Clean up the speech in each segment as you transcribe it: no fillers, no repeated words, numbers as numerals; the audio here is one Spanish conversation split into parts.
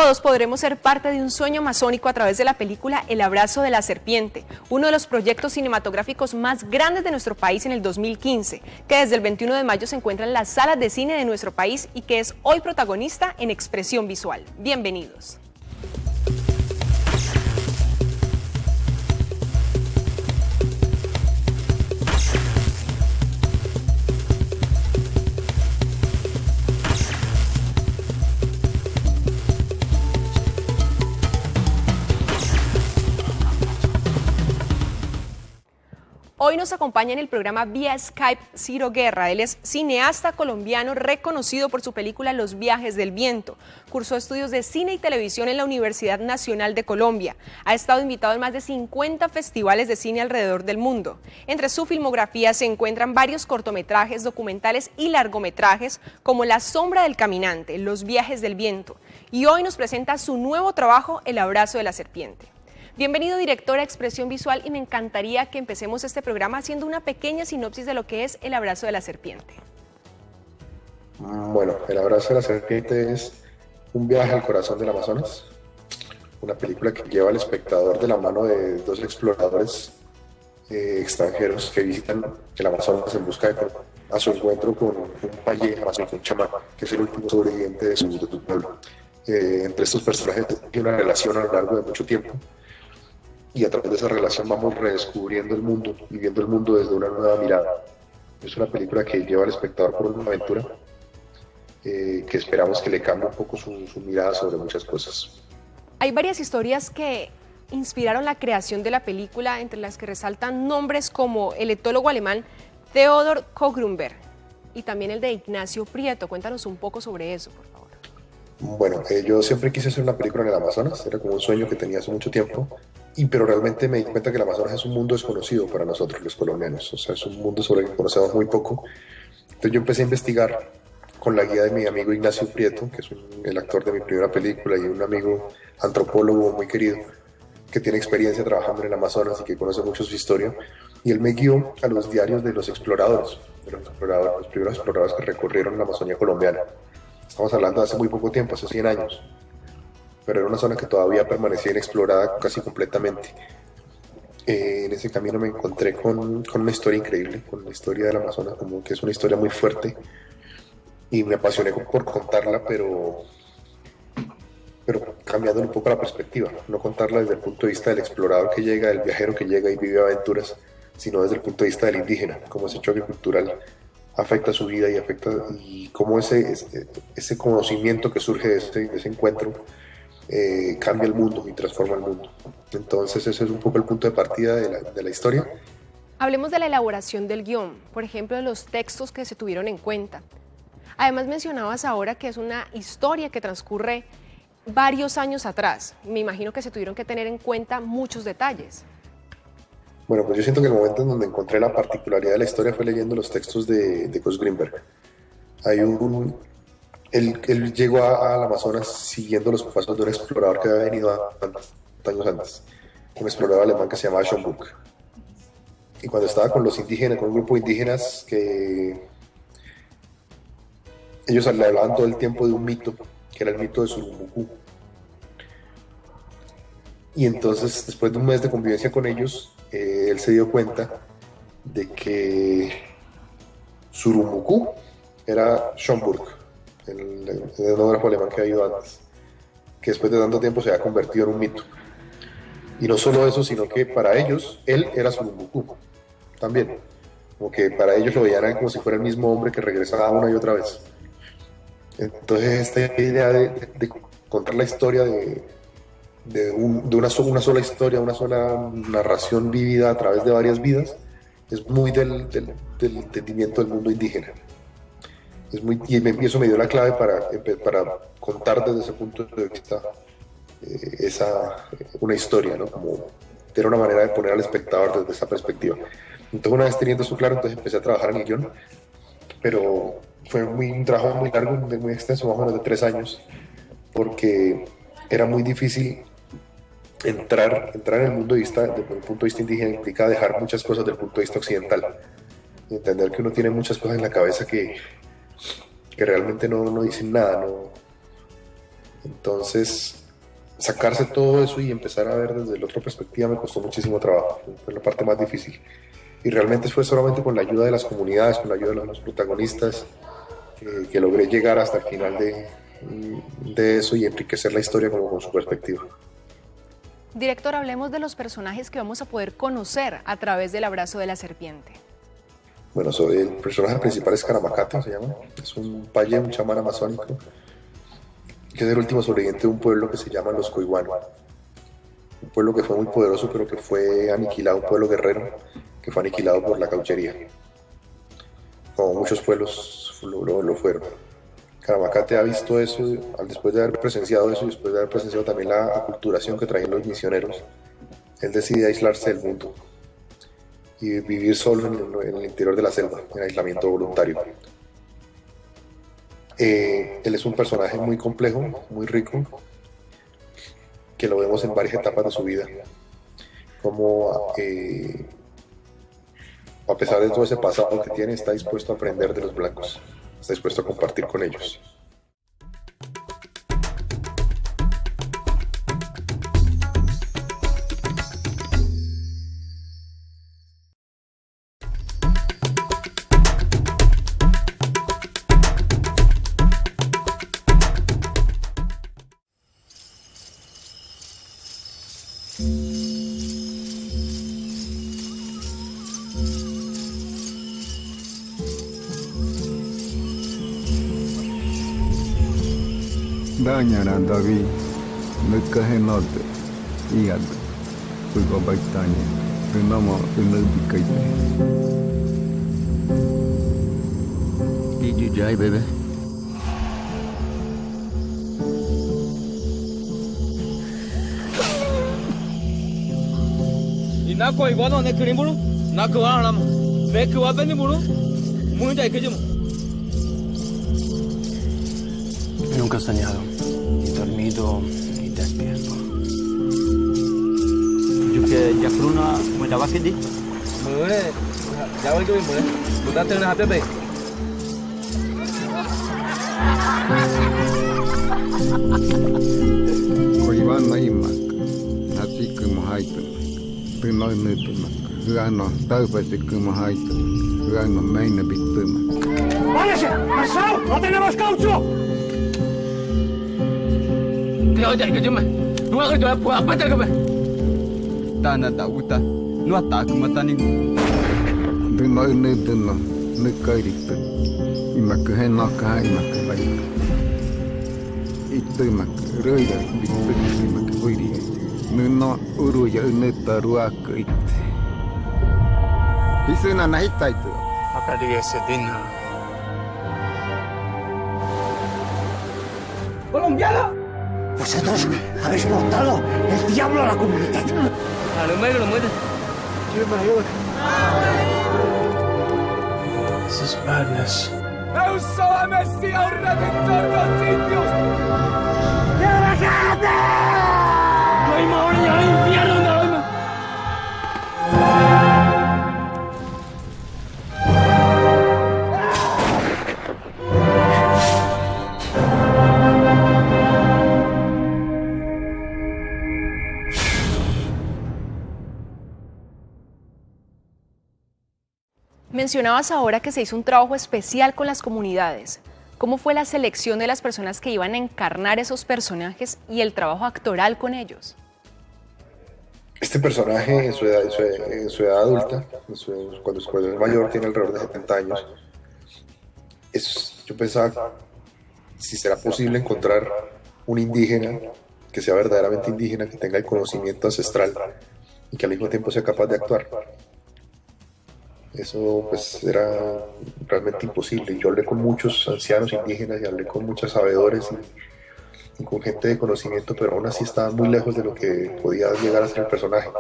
Todos podremos ser parte de un sueño amazónico a través de la película El abrazo de la serpiente, uno de los proyectos cinematográficos más grandes de nuestro país en el 2015, que desde el 21 de mayo se encuentra en las salas de cine de nuestro país y que es hoy protagonista en Expresión Visual. Bienvenidos. Hoy nos acompaña en el programa vía Skype Ciro Guerra. Él es cineasta colombiano reconocido por su película Los viajes del viento. Cursó estudios de cine y televisión en la Universidad Nacional de Colombia. Ha estado invitado en más de 50 festivales de cine alrededor del mundo. Entre su filmografía se encuentran varios cortometrajes, documentales y largometrajes como La sombra del caminante, Los viajes del viento. Y hoy nos presenta su nuevo trabajo, El abrazo de la serpiente. Bienvenido, director, a Expresión Visual, y me encantaría que empecemos este programa haciendo una pequeña sinopsis de lo que es El abrazo de la serpiente. Bueno, El abrazo de la serpiente es un viaje al corazón del Amazonas, una película que lleva al espectador de la mano de dos exploradores extranjeros que visitan el Amazonas en busca de a su encuentro con un payé amazónico, un chamán, que es el último sobreviviente de su pueblo. Entre estos personajes hay una relación a lo largo de mucho tiempo, y a través de esa relación vamos redescubriendo el mundo y viendo el mundo desde una nueva mirada. Es una película que lleva al espectador por una aventura que esperamos que le cambie un poco su mirada sobre muchas cosas. Hay varias historias que inspiraron la creación de la película, entre las que resaltan nombres como el etólogo alemán Theodor Kohlgrünberg y también el de Ignacio Prieto. Cuéntanos un poco sobre eso, por favor. Bueno, yo siempre quise hacer una película en el Amazonas, era como un sueño que tenía hace mucho tiempo, pero realmente me di cuenta que el Amazonas es un mundo desconocido para nosotros los colombianos, o sea, es un mundo sobre el que conocemos muy poco. Entonces yo empecé a investigar con la guía de mi amigo Ignacio Prieto, que es el actor de mi primera película y un amigo antropólogo muy querido, que tiene experiencia trabajando en el Amazonas y que conoce mucho su historia, y él me guió a los diarios de los exploradores, los primeros exploradores que recorrieron la Amazonía colombiana. Estamos hablando de hace muy poco tiempo, hace 100 años, pero era una zona que todavía permanecía inexplorada casi completamente. En ese camino me encontré con una historia increíble, con la historia del Amazonas, como que es una historia muy fuerte, y me apasioné por contarla, pero cambiando un poco la perspectiva, no contarla desde el punto de vista del explorador que llega, del viajero que llega y vive aventuras, sino desde el punto de vista del indígena, cómo ese choque cultural afecta su vida y cómo ese conocimiento que surge de ese encuentro cambia el mundo y transforma el mundo. Entonces ese es un poco el punto de partida de la historia. Hablemos de la elaboración del guión, por ejemplo, de los textos que se tuvieron en cuenta. Además mencionabas ahora que es una historia que transcurre varios años atrás. Me imagino que se tuvieron que tener en cuenta muchos detalles. Bueno, pues yo siento que el momento en donde encontré la particularidad de la historia fue leyendo los textos de Kohlgrünberg. Él llegó al Amazonas siguiendo los pasos de un explorador que había venido años antes, un explorador alemán que se llamaba Schomburg. Y cuando estaba con los indígenas, con un grupo de indígenas, que ellos le hablaban todo el tiempo de un mito, que era el mito de Surumbucú. Y entonces, después de un mes de convivencia con ellos, él se dio cuenta de que Surumbucú era Schomburg, el etnógrafo alemán que había ido antes, que después de tanto tiempo se había convertido en un mito. Y no solo eso, sino que para ellos, él era Surumbucú también. Como que para ellos lo veían como si fuera el mismo hombre que regresaba una y otra vez. Entonces esta idea de contar la historia de una sola historia, una sola narración vivida a través de varias vidas, es muy del entendimiento del mundo indígena. Y eso me dio la clave para contar desde ese punto de vista una historia, ¿no? Como era una manera de poner al espectador desde esa perspectiva. Entonces, una vez teniendo eso claro, entonces empecé a trabajar en el guión, pero fue un trabajo muy largo, muy extenso, más o menos de 3 años, porque era muy difícil entrar en el mundo desde el punto de vista indígena. Implica dejar muchas cosas del punto de vista occidental, entender que uno tiene muchas cosas en la cabeza que realmente no dicen nada, Entonces, sacarse todo eso y empezar a ver desde la otra perspectiva me costó muchísimo trabajo, fue la parte más difícil. Y realmente fue solamente con la ayuda de las comunidades, con la ayuda de los protagonistas, que logré llegar hasta el final de eso y enriquecer la historia como con su perspectiva. Director, hablemos de los personajes que vamos a poder conocer a través del abrazo de la serpiente. Bueno, el personaje principal es Karamakaten, se llama. Es un paye, un chamán amazónico, que es el último sobreviviente de un pueblo que se llama los Coihuano. Un pueblo que fue muy poderoso, pero que fue aniquilado, un pueblo guerrero, que fue aniquilado por la cauchería. Como muchos pueblos lo fueron. Karamakaten ha visto eso, después de haber presenciado eso y después de haber presenciado también la aculturación que traían los misioneros, él decide aislarse del mundo y vivir solo en el interior de la selva, en aislamiento voluntario. Él es un personaje muy complejo, muy rico, que lo vemos en varias etapas de su vida, como a pesar de todo ese pasado que tiene, está dispuesto a aprender de los blancos, está dispuesto a compartir con ellos. Dañara David, Nukahenode, Iad, Pugo Baitani, Renamo, Unubikaite. Did you die, baby? Inako iguano ne krimbulu, naku alam, meku abeni mulu, muita ikejum. Nunca he soñado, ni dormido, ni despierto. Yo que ya fruna, me la va a pedir. Mure, ya voy a ir, mure. Tú te tienes a pepe. Koivan Naimak, Natikum Haitan, Pino Nutumak, Rano, Taupasikum Haitan, Rano Maina Bitumak. ¡Váyase! ¡Pasado! ¡No tenemos caucho! Tío, ya ikejum. No hagas yo puedo apatar que me. Tana Dauta, no ataque matani. Pino Nutuno, Nukairita, Imakuhenaka, Imakubaika. Itumak, Roya, Bituk, Imakuiri, Nuno, Uruya, Unetaruaka. Isuna Naitaitu. Acá diga ese dina. ¡Colombiana! Vosotros habéis portado el diablo a la comunidad. A lo menos lo muere. This is madness. ¡Eu sou a Messia, o Redentor dos sitios! ¡No hay más hora al infierno, no hay más! Mencionabas ahora que se hizo un trabajo especial con las comunidades. ¿Cómo fue la selección de las personas que iban a encarnar esos personajes y el trabajo actoral con ellos? Este personaje en su edad adulta, cuando es mayor, tiene alrededor de 70 años. Yo pensaba si será posible encontrar un indígena que sea verdaderamente indígena, que tenga el conocimiento ancestral y que al mismo tiempo sea capaz de actuar. Eso pues era realmente imposible. Yo hablé con muchos ancianos indígenas y hablé con muchos sabedores y con gente de conocimiento, pero aún así estaba muy lejos de lo que podía llegar a ser el personaje.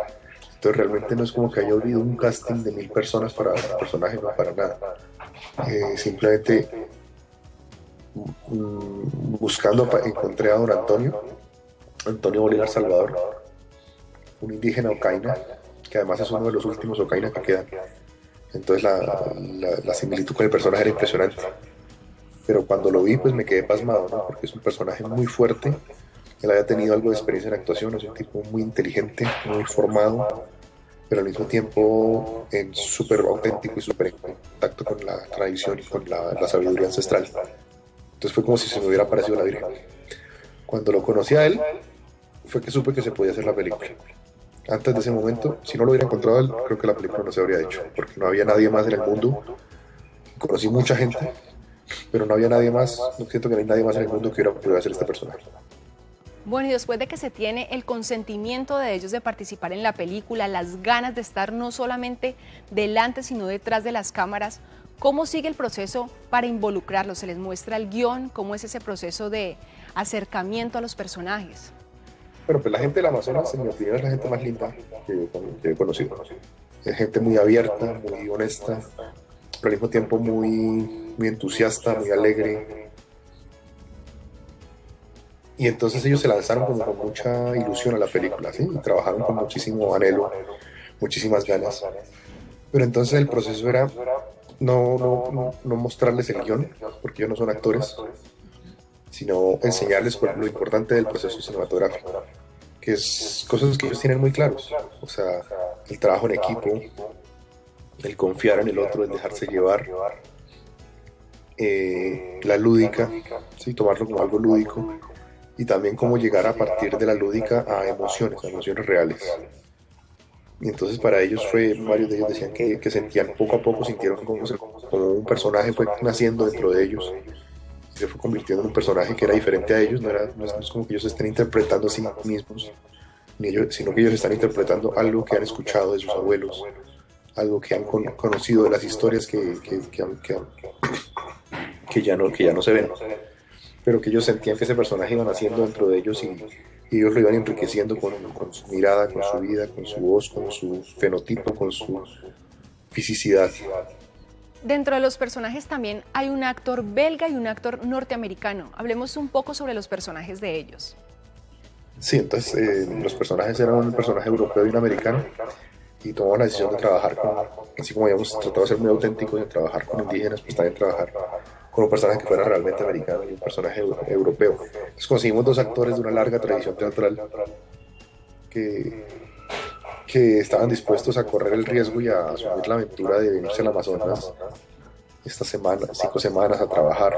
Entonces realmente no es como que haya habido un casting de 1000 personas para el personaje, no, para nada. Simplemente buscando encontré a don Antonio Bolívar Salvador, un indígena ocaina, que además es uno de los últimos ocaina que quedan. Entonces la similitud con el personaje era impresionante. Pero cuando lo vi, pues me quedé pasmado, ¿no? Porque es un personaje muy fuerte, Él había tenido algo de experiencia en actuación, es un tipo muy inteligente, muy formado, pero al mismo tiempo súper auténtico y súper en contacto con la tradición y con la sabiduría ancestral. Entonces fue como si se me hubiera aparecido la Virgen. Cuando lo conocí a él, fue que supe que se podía hacer la película. Antes de ese momento, si no lo hubiera encontrado a él, creo que la película no se habría hecho, porque no había nadie más en el mundo. Conocí mucha gente, pero no había nadie más, no siento que no hay nadie más en el mundo que hubiera podido hacer este personaje. Bueno, y después de que se tiene el consentimiento de ellos de participar en la película, las ganas de estar no solamente delante, sino detrás de las cámaras, ¿cómo sigue el proceso para involucrarlos? ¿Se les muestra el guión? ¿Cómo es ese proceso de acercamiento a los personajes? Bueno, pues la gente del Amazonas, en mi opinión, es la gente más linda que he conocido. Es gente muy abierta, muy honesta, pero al mismo tiempo muy entusiasta, muy alegre. Y entonces ellos se lanzaron como con mucha ilusión a la película, ¿sí? Y trabajaron con muchísimo anhelo, muchísimas ganas. Pero entonces el proceso era no mostrarles el guión, porque ellos no son actores, sino enseñarles lo importante del proceso cinematográfico, que es cosas que ellos tienen muy claros. O sea, el trabajo en equipo, el confiar en el otro, el dejarse llevar, la lúdica, ¿sí? Tomarlo como algo lúdico, y también cómo llegar a partir de la lúdica a emociones reales. Y entonces para ellos varios de ellos decían que sentían poco a poco, sintieron como un personaje fue naciendo dentro de ellos, se fue convirtiendo en un personaje que era diferente a ellos, no es como que ellos estén interpretando a sí mismos, sino que ellos están interpretando algo que han escuchado de sus abuelos, algo que han conocido de las historias que ya no se ven, pero que ellos sentían que ese personaje iba naciendo dentro de ellos y ellos lo iban enriqueciendo con su mirada, con su vida, con su voz, con su fenotipo, con su fisicidad. Dentro de los personajes también hay un actor belga y un actor norteamericano. Hablemos un poco sobre los personajes de ellos. Sí, entonces los personajes eran un personaje europeo y un americano, y tomamos la decisión de trabajar así como habíamos tratado de ser muy auténticos, de trabajar con indígenas, pues también trabajar con un personaje que fuera realmente americano y un personaje europeo. Entonces conseguimos dos actores de una larga tradición teatral que estaban dispuestos a correr el riesgo y a asumir la aventura de venirse al Amazonas estas 5 semanas a trabajar.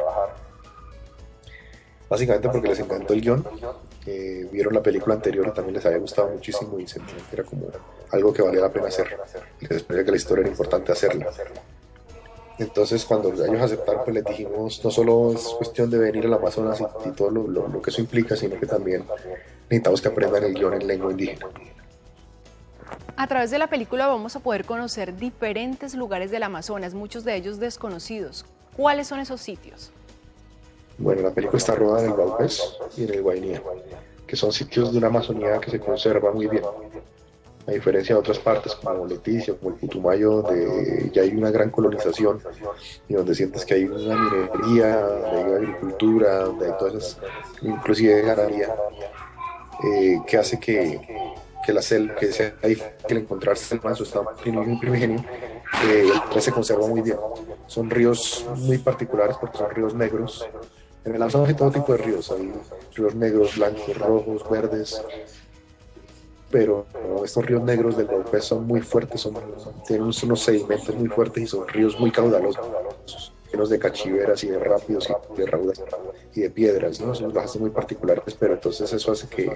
Básicamente porque les encantó el guión, vieron la película anterior y también les había gustado muchísimo y sentían que era como algo que valía la pena hacer. Les parecía que la historia era importante hacerla. Entonces cuando ellos aceptaron, pues les dijimos, no solo es cuestión de venir al Amazonas y todo lo que eso implica, sino que también necesitamos que aprendan el guión en lengua indígena. A través de la película vamos a poder conocer diferentes lugares del Amazonas, muchos de ellos desconocidos. ¿Cuáles son esos sitios? Bueno, la película está rodada en el Baupés y en el Guainía, que son sitios de una Amazonía que se conserva muy bien. A diferencia de otras partes como Leticia, como el Putumayo, donde ya hay una gran colonización y donde sientes que hay una minería, donde hay agricultura, donde hay todas esas, inclusive ganadería, que hace que sea difícil encontrar selva en su estado primigenio, se conserva muy bien. Son ríos muy particulares porque son ríos negros. En el Amazonas hay todo tipo de ríos, hay ríos negros, blancos, rojos, verdes, pero estos ríos negros del Baupés son muy fuertes, tienen unos sedimentos muy fuertes y son ríos muy caudalosos, llenos de cachiveras y de rápidos y de raudas y de piedras, ¿no? Son bajas muy particulares, pero entonces eso hace que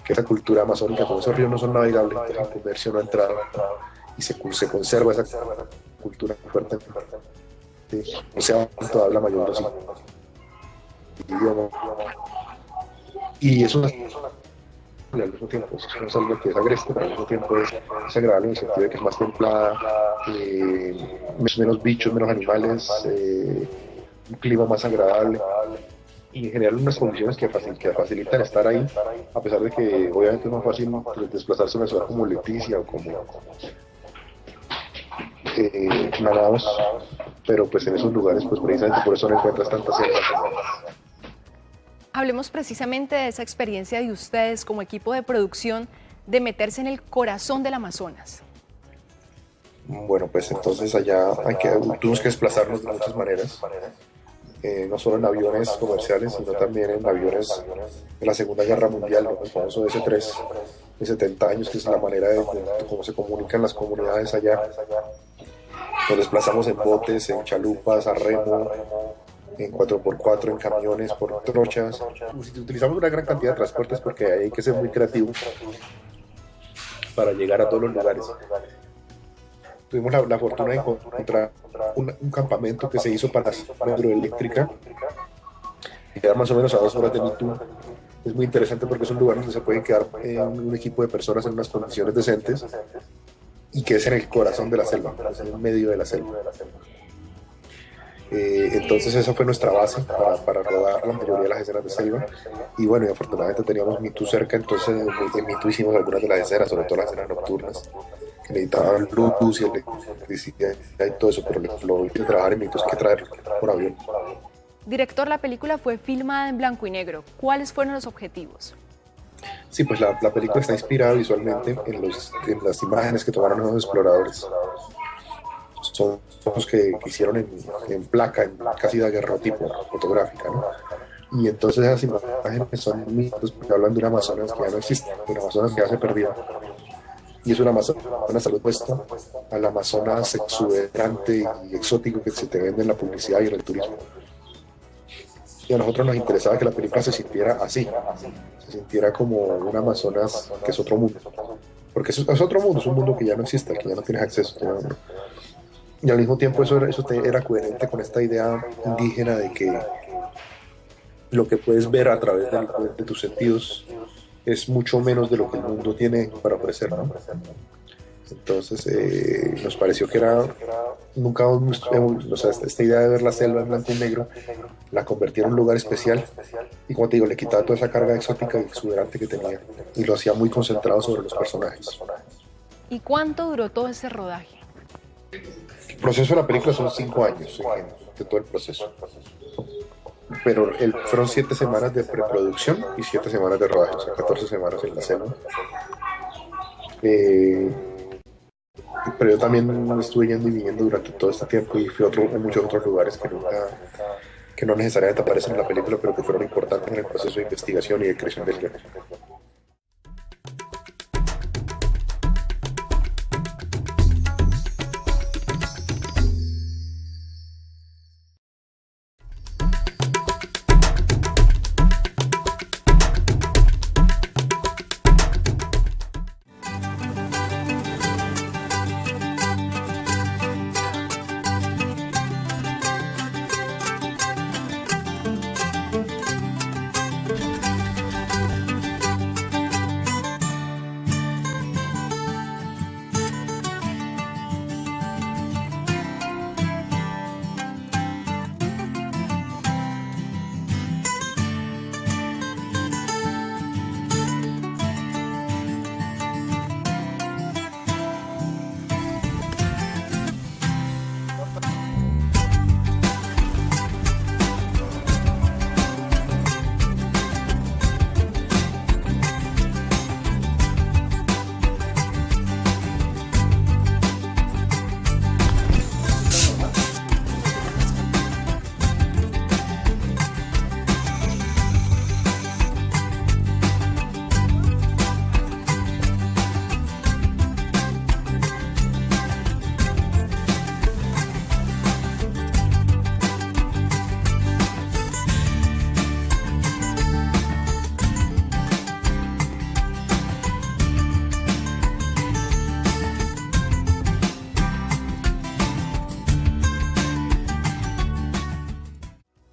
esa cultura amazónica, como esos ríos no son navegables, entonces el comercio no ha entrado y se conserva esa cultura fuerte. O sea, toda la mayor de los idiomas. Y es una al mismo tiempo, no es algo que es agreste, pero al mismo tiempo es agradable en el sentido de que es más templada, menos bichos, menos animales, un clima más agradable y en general unas condiciones que facilitan estar ahí, a pesar de que obviamente es más fácil desplazarse a una ciudad como Leticia o como Manaos, pero pues en esos lugares pues precisamente por eso no encuentras tantas selvas. Hablemos precisamente de esa experiencia de ustedes como equipo de producción de meterse en el corazón del Amazonas. Bueno, pues entonces allá tuvimos que desplazarnos de muchas maneras. no solo en aviones comerciales, sino también en aviones de la Segunda Guerra Mundial, ¿no? El famoso S-3 de 70 años, que es la manera de cómo se comunican las comunidades allá. Nos desplazamos en botes, en chalupas, a remo, en 4x4, en camiones, por trochas. Utilizamos una gran cantidad de transportes porque hay que ser muy creativo para llegar a todos los lugares. Tuvimos la fortuna de encontrar un campamento que se hizo para la hidroeléctrica y quedar más o menos a 2 horas de Mitú. Es muy interesante porque es un lugar donde se pueden quedar un equipo de personas en unas condiciones decentes y que es en el corazón de la selva, es en el medio de la selva. Entonces esa fue nuestra base para rodar la mayoría de las escenas de selva, y bueno, y afortunadamente teníamos Mitú cerca, entonces en Mitú hicimos algunas de las escenas, sobre todo las escenas nocturnas que necesitaban luz y electricidad y todo eso, pero lo de trabajar en Mitú es que traerlo por avión. Director, la película fue filmada en blanco y negro. ¿Cuáles fueron los objetivos? Sí, pues la película está inspirada visualmente en las imágenes que tomaron los exploradores. Son los que hicieron en placa, en casi daguerrotipo fotográfica, ¿no? Y entonces esas imágenes son mitos, porque hablan de un Amazonas que ya no existe, de un Amazonas que ya se perdió. Y es un Amazonas opuesto al Amazonas exuberante y exótico que se te vende en la publicidad y en el turismo. Y a nosotros nos interesaba que la película se sintiera así, se sintiera como un Amazonas que es otro mundo. Porque es otro mundo, es un mundo que ya no existe, al que ya no tienes acceso. Y al mismo tiempo eso era coherente con esta idea indígena de que lo que puedes ver a través de tus sentidos es mucho menos de lo que el mundo tiene para ofrecer, ¿no? Entonces nos pareció que nunca, o sea, esta idea de ver la selva en blanco y negro la convertía en un lugar especial, y como te digo, le quitaba toda esa carga exótica y exuberante que tenía y lo hacía muy concentrado sobre los personajes. ¿Y cuánto duró todo ese rodaje? El proceso de la película son 5 años de todo el proceso, pero fueron 7 semanas de preproducción y 7 semanas de rodaje, o sea, 14 semanas en la selva. Pero yo también estuve yendo y viniendo durante todo este tiempo y fui a muchos otros lugares que no necesariamente aparecen en la película, pero que fueron importantes en el proceso de investigación y de creación del guion.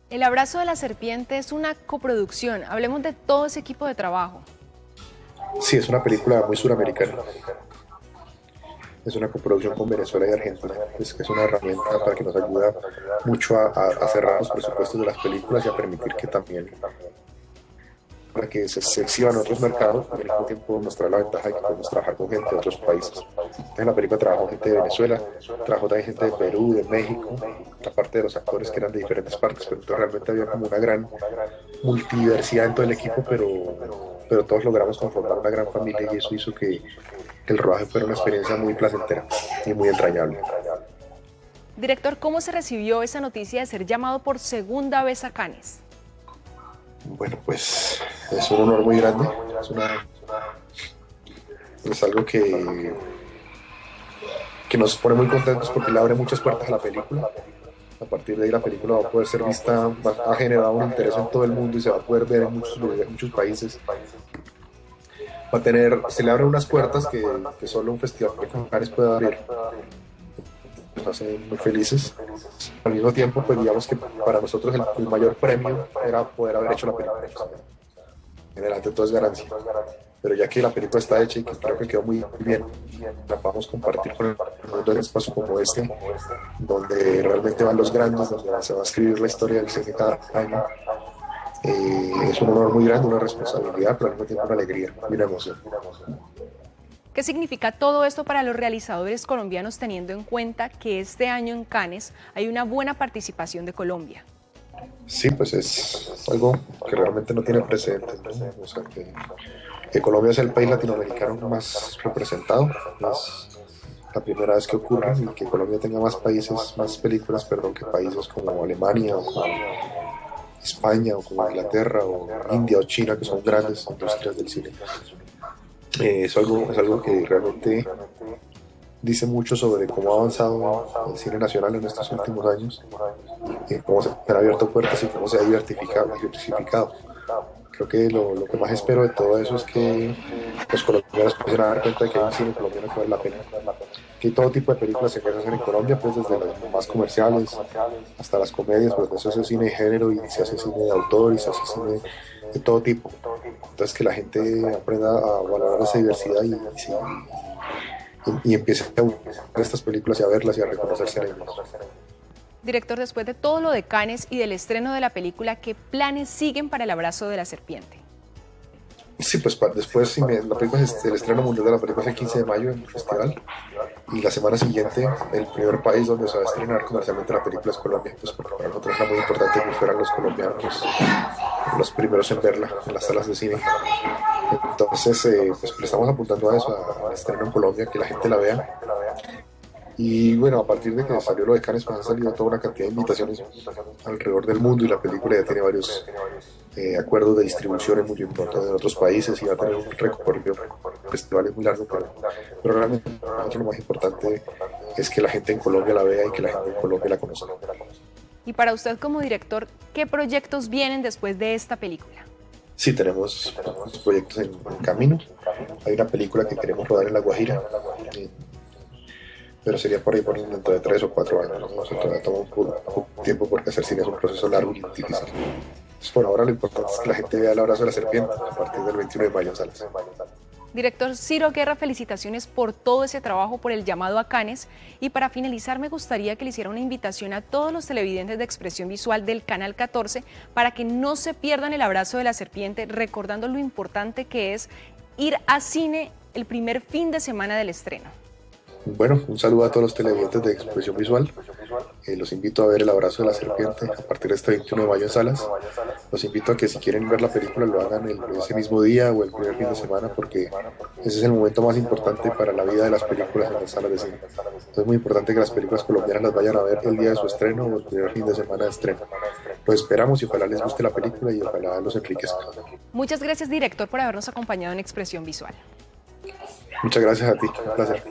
El abrazo de la serpiente es una coproducción. Hablemos de todo ese equipo de trabajo. Sí, es una película muy suramericana. Es una coproducción con Venezuela y Argentina. Es una herramienta para que nos ayuda mucho a cerrar los presupuestos de las películas y a permitir que también para que se exhiban en otros mercados. Al mismo tiempo nos trae la ventaja de que podemos trabajar con gente de otros países. En la película trabajó gente de Venezuela, trabajó también gente de Perú, de México, aparte de los actores que eran de diferentes partes, pero entonces realmente había como una gran multidiversidad en todo el equipo, pero todos logramos conformar una gran familia y eso hizo que el rodaje fuera una experiencia muy placentera y muy entrañable. Director, ¿cómo se recibió esa noticia de ser llamado por segunda vez a Cannes? Bueno, pues es un honor muy grande, es algo que nos pone muy contentos porque le abre muchas puertas a la película. A partir de ahí la película va a poder ser vista, ha generado un interés en todo el mundo y se va a poder ver en muchos países. Se le abren unas puertas que solo un festival como Cannes puede abrir. Nos hacen muy felices. Al mismo tiempo, pues digamos que para nosotros el mayor premio era poder haber hecho la película. En adelante todo es ganancia. Pero ya que la película está hecha y que creo que quedó muy bien, la podamos compartir con el mundo en un espacio como este, donde realmente van los grandes, donde se va a escribir la historia del cine cada año. Es un honor muy grande, una responsabilidad, pero al mismo tiempo una alegría y una emoción. ¿Qué significa todo esto para los realizadores colombianos, teniendo en cuenta que este año en Cannes hay una buena participación de Colombia? Sí, pues es algo que realmente no tiene precedentes, ¿no? O sea, que Colombia es el país latinoamericano más representado, es la primera vez que ocurre, y que Colombia tenga más películas que países como Alemania o como España o como Inglaterra o India o China, que son grandes industrias del cine. Es algo que realmente dice mucho sobre cómo ha avanzado el cine nacional en estos últimos años, cómo se han abierto puertas y cómo se ha diversificado. Creo que lo que más espero de todo eso es que los colombianos empiecen a dar cuenta de que hay un cine colombiano que vale la pena. Que todo tipo de películas se pueden hacer en Colombia, pues desde las más comerciales hasta las comedias, pues se hace cine de género y se hace cine de autor y se hace cine de todo tipo. Entonces que la gente aprenda a valorar esa diversidad y empiece a ver estas películas y a verlas y a reconocerse en ellas. Director, después de todo lo de Cannes y del estreno de la película, ¿qué planes siguen para El abrazo de la serpiente? Sí, pues después la película el estreno mundial de la película es el 15 de mayo en el festival, y la semana siguiente el primer país donde se va a estrenar comercialmente la película es Colombia, pues porque para nosotros era muy importante que fueran los colombianos los primeros en verla en las salas de cine. Entonces pues le estamos apuntando a eso, al estreno en Colombia, que la gente la vea. Y bueno, a partir de que salió lo de Cannes, pues han salido toda una cantidad de invitaciones alrededor del mundo, y la película ya tiene varios acuerdos de distribución en otros países y va a tener un recorrido festivales muy largo, pero realmente lo más importante es que la gente en Colombia la vea y que la gente en Colombia la conozca. Y para usted como director, ¿qué proyectos vienen después de esta película? Sí, tenemos proyectos en camino. Hay una película que queremos rodar en La Guajira, pero sería por dentro de 3 o 4 años, ¿no? O sea, todavía toma un poco tiempo porque hacer cine es un proceso largo y difícil. Entonces, por ahora lo importante es que la gente vea El abrazo de la serpiente a partir del 21 de mayo en salas. Director Ciro Guerra, felicitaciones por todo ese trabajo, por el llamado a Cannes. Y para finalizar, me gustaría que le hiciera una invitación a todos los televidentes de Expresión Visual del Canal 14 para que no se pierdan El abrazo de la serpiente, recordando lo importante que es ir a cine el primer fin de semana del estreno. Bueno, un saludo a todos los televidentes de Expresión Visual. Los invito a ver El abrazo de la serpiente a partir de este 21 de mayo en salas. Los invito a que si quieren ver la película lo hagan ese mismo día o el primer fin de semana, porque ese es el momento más importante para la vida de las películas en las salas de cine. Entonces es muy importante que las películas colombianas las vayan a ver el día de su estreno o el primer fin de semana de estreno. Los esperamos y ojalá les guste la película y ojalá los enriquezca. Muchas gracias, director, por habernos acompañado en Expresión Visual. Muchas gracias a ti, un placer.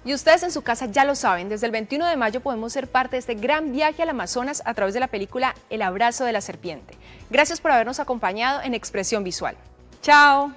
Y ustedes en su casa ya lo saben, desde el 21 de mayo podemos ser parte de este gran viaje al Amazonas a través de la película El abrazo de la serpiente. Gracias por habernos acompañado en Expresión Visual. ¡Chao!